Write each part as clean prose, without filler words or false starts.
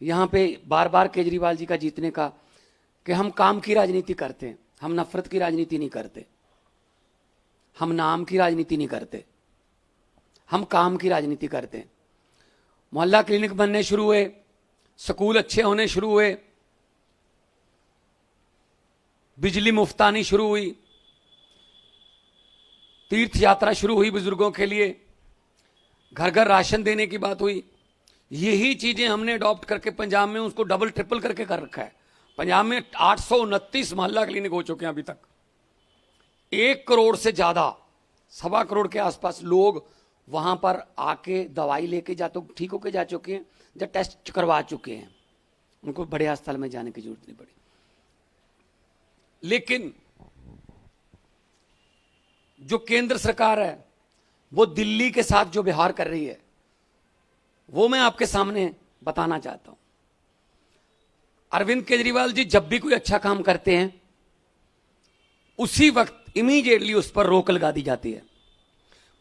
यहाँ पे बार बार केजरीवाल जी का जीतने का कि हम काम की राजनीति करते हैं, हम नफरत की राजनीति नहीं करते, हम नाम की राजनीति नहीं करते, हम काम की राजनीति करते हैं। मोहल्ला क्लिनिक बनने शुरू हुए, स्कूल अच्छे होने शुरू हुए, बिजली मुफ्त आनी शुरू हुई, तीर्थ यात्रा शुरू हुई बुजुर्गों के लिए, घर घर राशन देने की बात हुई। यही चीजें हमने अडॉप्ट करके पंजाब में उसको डबल ट्रिपल करके कर रखा है। पंजाब में 829 मोहल्ला क्लिनिक हो चुके हैं अभी तक। 1 करोड़ से ज्यादा, 1.25 करोड़ के आसपास लोग वहां पर आके दवाई लेके जा तो ठीक होके जा चुके हैं, या टेस्ट करवा चुके हैं, उनको बड़े अस्पताल में जाने की जरूरत नहीं पड़ी। लेकिन जो केंद्र सरकार है वो दिल्ली के साथ जो व्यवहार कर रही है वो मैं आपके सामने बताना चाहता हूं। अरविंद केजरीवाल जी जब भी कोई अच्छा काम करते हैं उसी वक्त इमीडिएटली उस पर रोक लगा दी जाती है।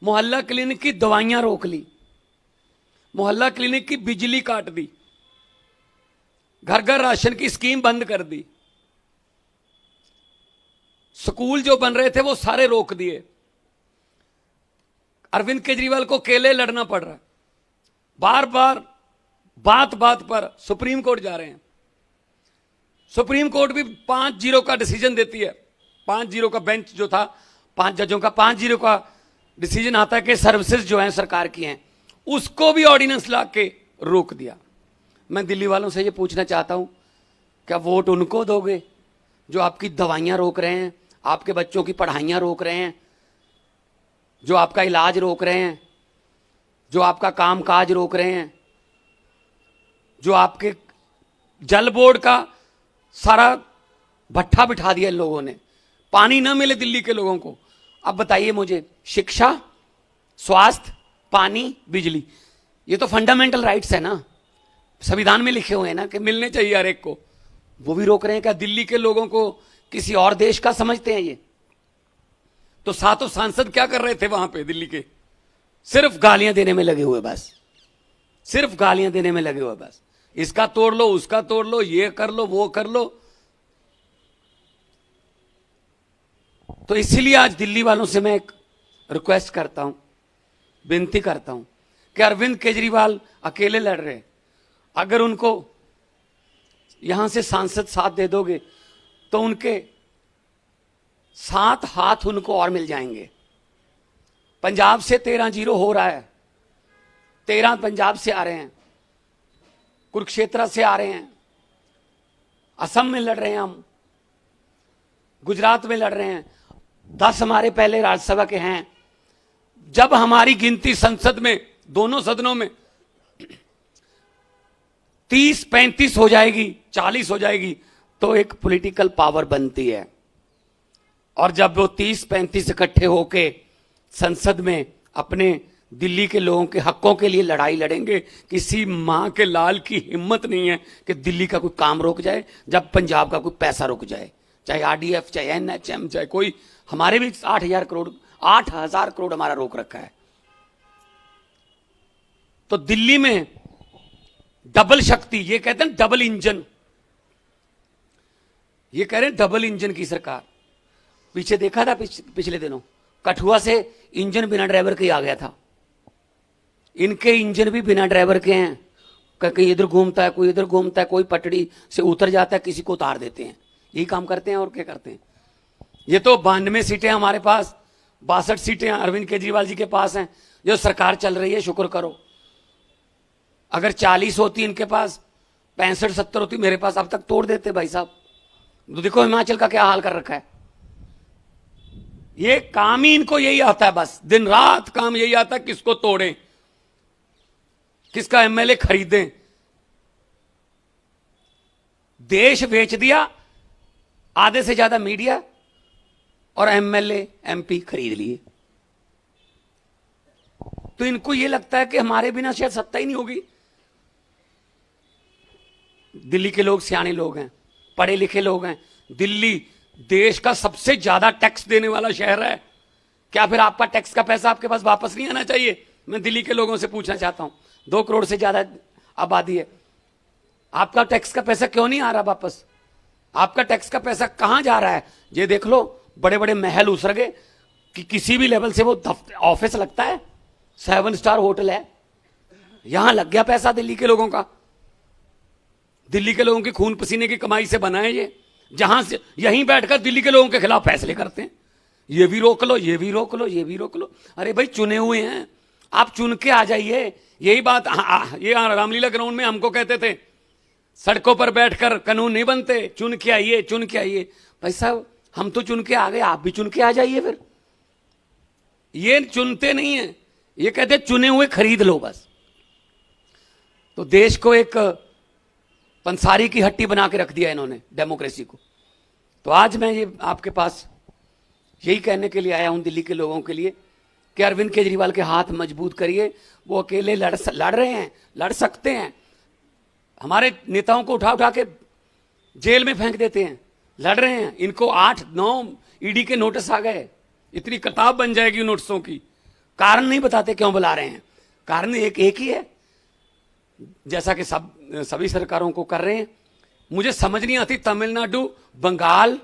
मोहल्ला क्लिनिक की दवाइयां रोक ली, मोहल्ला क्लिनिक की बिजली काट दी, घर घर राशन की स्कीम बंद कर दी, स्कूल जो बन रहे थे वो सारे रोक दिए। अरविंद केजरीवाल को अकेले लड़ना पड़ रहा है, बार बार बात बात पर सुप्रीम कोर्ट जा रहे हैं। सुप्रीम कोर्ट भी 5-0 का डिसीजन देती है। 5-0 का बेंच जो था 5 जजों का, 5-0 का डिसीजन आता है कि सर्विसेज जो हैं सरकार की हैं उसको भी ऑर्डिनेंस ला के रोक दिया। मैं दिल्ली वालों से ये पूछना चाहता हूं, क्या वोट उनको दोगे जो आपकी दवाइयां रोक रहे हैं, आपके बच्चों की पढ़ाइयां रोक रहे हैं, जो आपका इलाज रोक रहे हैं, जो आपका काम काज रोक रहे हैं, जो आपके जल बोर्ड का सारा भट्ठा बिठा दिया इन लोगों ने, पानी ना मिले दिल्ली के लोगों को। अब बताइए मुझे, शिक्षा, स्वास्थ्य, पानी, बिजली, ये तो फंडामेंटल राइट्स है ना, संविधान में लिखे हुए हैं ना कि मिलने चाहिए हर एक को, वो भी रोक रहे हैं। क्या दिल्ली के लोगों को किसी और देश का समझते हैं ये? तो सातों सांसद क्या कर रहे थे वहां पे दिल्ली के? सिर्फ गालियां देने में लगे हुए, बस सिर्फ गालियां देने में लगे हुए, बस इसका तोड़ लो, उसका तोड़ लो, ये कर लो, वो कर लो। तो इसीलिए आज दिल्ली वालों से मैं एक रिक्वेस्ट करता हूं, विनती करता हूं कि अरविंद केजरीवाल अकेले लड़ रहे, अगर उनको यहां से सांसद साथ दे दोगे तो उनके 7 हाथ उनको और मिल जाएंगे। पंजाब से 13-0 हो रहा है, 13 पंजाब से आ रहे हैं, कुरुक्षेत्र से आ रहे हैं, असम में लड़ रहे हैं हम, गुजरात में लड़ रहे हैं, 10 हमारे पहले राज्यसभा के हैं। जब हमारी गिनती संसद में, दोनों सदनों में 30-35 हो जाएगी, 40 हो जाएगी, तो एक पॉलिटिकल पावर बनती है। और जब वो 30-35 इकट्ठे होके संसद में अपने दिल्ली के लोगों के हकों के लिए लड़ाई लड़ेंगे, किसी मां के लाल की हिम्मत नहीं है कि दिल्ली का कोई काम रोक जाए, जब पंजाब का कोई पैसा रुक जाए, चाहे आरडीएफ, चाहे एनएचएम, चाहे कोई। हमारे भी 8,000 करोड़ हमारा रोक रखा है। तो दिल्ली में डबल शक्ति, ये कहते हैं डबल इंजन, ये कह रहे हैं डबल इंजन की सरकार। पीछे देखा था पिछले दिनों, कठुआ से इंजन बिना ड्राइवर के आ गया था। इनके इंजन भी बिना ड्राइवर के हैं, कहीं इधर घूमता है, कोई इधर घूमता है, कोई पटड़ी से उतर जाता है, किसी को उतार देते हैं। यही काम करते हैं और क्या करते हैं। ये तो 92 सीटें हमारे पास, 62 सीटें अरविंद केजरीवाल जी के पास हैं। जो सरकार चल रही है, शुक्र करो। अगर 40 होती इनके पास, 65-70 होती मेरे पास, अब तक तोड़ देते भाई साहब। तो देखो हिमाचल का क्या हाल कर रखा है। ये काम ही इनको यही आता है, बस दिन रात काम यही आता है, किसको तोड़ें, किसका एमएलए खरीदें। देश बेच दिया, आधे से ज्यादा मीडिया और एमएलए एमपी खरीद लिए। तो इनको यह लगता है कि हमारे बिना शायद सत्ता ही नहीं होगी। दिल्ली के लोग सियाने लोग हैं, पढ़े लिखे लोग हैं। दिल्ली देश का सबसे ज्यादा टैक्स देने वाला शहर है। क्या फिर आपका टैक्स का पैसा आपके पास वापस नहीं आना चाहिए? मैं दिल्ली के लोगों से पूछना चाहता हूं। 2 करोड़ से ज्यादा आबादी है। आपका टैक्स का पैसा क्यों नहीं आ रहा वापस? आपका टैक्स का पैसा कहां जा रहा है? ये देख लो, बड़े बड़े महल उसर गए कि किसी भी लेवल से वो ऑफिस लगता है, 7 स्टार होटल है, यहां लग गया पैसा दिल्ली के लोगों का। दिल्ली के लोगों की खून पसीने की कमाई से बना है ये, जहां से यहीं बैठकर दिल्ली के लोगों के खिलाफ फैसले करते हैं। ये भी रोक लो, ये भी रोक लो, ये भी रोक लो। अरे भाई, चुने हुए हैं, आप चुन के आ जाइए। यही बात ये रामलीला ग्राउंड में हमको कहते थे, सड़कों पर बैठकर कानून नहीं बनते, चुन के आइए, चुन के आइए। भाई साहब, हम तो चुन के आ गए, आप भी चुन के आ जाइए फिर। ये चुनते नहीं है, ये कहते चुने हुए खरीद लो बस। तो देश को एक पंसारी की हट्टी बना के रख दिया इन्होंने, डेमोक्रेसी को। तो आज मैं ये आपके पास यही कहने के लिए आया हूं दिल्ली के लोगों के लिए कि अरविंद केजरीवाल के हाथ मजबूत करिए। वो अकेले लड़ रहे हैं, लड़ सकते हैं। हमारे नेताओं को उठा उठा के जेल में फेंक देते हैं, लड़ रहे हैं। इनको 8-9 ईडी के नोटिस आ गए, इतनी किताब बन जाएगी नोटिसों की। कारण नहीं बताते क्यों बुला रहे हैं, कारण एक ही है, जैसा कि सभी सरकारों को कर रहे हैं। मुझे समझ नहीं आती, तमिलनाडु, बंगाल,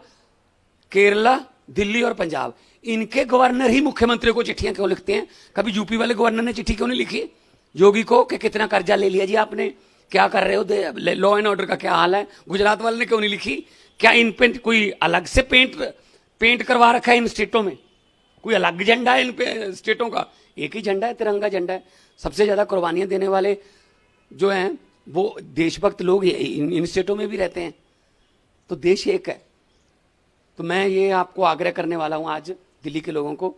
केरला, दिल्ली और पंजाब, इनके गवर्नर ही मुख्यमंत्री को चिट्ठियां क्यों लिखते हैं? कभी यूपी वाले गवर्नर ने चिट्ठी क्यों नहीं लिखी योगी को कि कितना कर्जा ले लिया जी आपने, क्या कर रहे हो, लॉ एंड ऑर्डर का क्या हाल है? गुजरात वाले ने क्यों नहीं लिखी? क्या इन पे कोई अलग से पेंट करवा रखा है इन स्टेटों में? कोई अलग झंडा है इन पे स्टेटों का? एक ही झंडा है, तिरंगा झंडा है। सबसे ज्यादा कुर्बानियां देने वाले जो हैं वो देशभक्त लोग इन स्टेटों में भी रहते हैं। तो देश एक है। तो मैं ये आपको आग्रह करने वाला हूं आज दिल्ली के लोगों को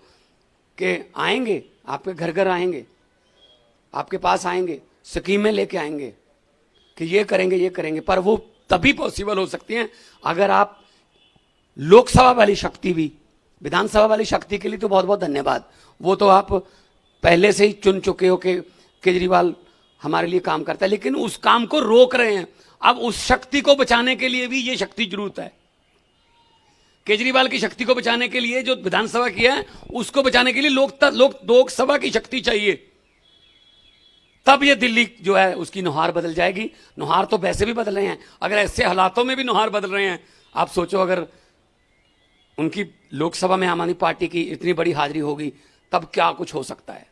कि आएंगे, आपके घर घर आएंगे, आपके पास आएंगे, स्कीमें लेके आएंगे कि ये करेंगे, ये करेंगे। पर वो तभी पॉसिबल हो सकती हैं अगर आप लोकसभा वाली शक्ति भी, विधानसभा वाली शक्ति के लिए तो बहुत बहुत धन्यवाद, वो तो आप पहले से ही चुन चुके हो कि केजरीवाल हमारे लिए काम करता है, लेकिन उस काम को रोक रहे हैं। अब उस शक्ति को बचाने के लिए भी ये शक्ति जरूरत है। केजरीवाल की शक्ति को बचाने के लिए जो विधानसभा किया है, उसको बचाने के लिए लोकसभा की शक्ति चाहिए। तब ये दिल्ली जो है उसकी नुहार बदल जाएगी। नुहार तो वैसे भी बदल रहे हैं, अगर ऐसे हालातों में भी नुहार बदल रहे हैं, आप सोचो अगर उनकी लोकसभा में आम आदमी पार्टी की इतनी बड़ी हाजिरी होगी, तब क्या कुछ हो सकता है,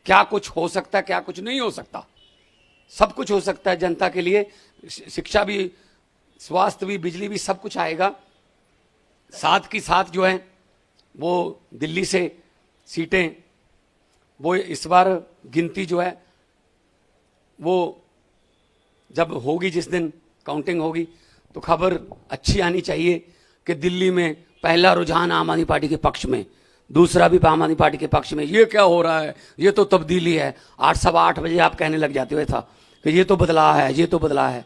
क्या कुछ हो सकता है, क्या कुछ नहीं हो सकता। सब कुछ हो सकता है जनता के लिए। शिक्षा भी, स्वास्थ्य भी, बिजली भी, सब कुछ आएगा। साथ की साथ जो है वो दिल्ली से सीटें, वो इस बार गिनती जो है वो जब होगी, जिस दिन काउंटिंग होगी, तो खबर अच्छी आनी चाहिए कि दिल्ली में पहला रुझान आम आदमी पार्टी के पक्ष में, दूसरा भी आम आदमी पार्टी के पक्ष में। ये क्या हो रहा है, ये तो तब्दीली है। 8 सवा 8 बजे आप कहने लग जाते हुए था कि ये तो बदलाव है, ये तो बदलाव है।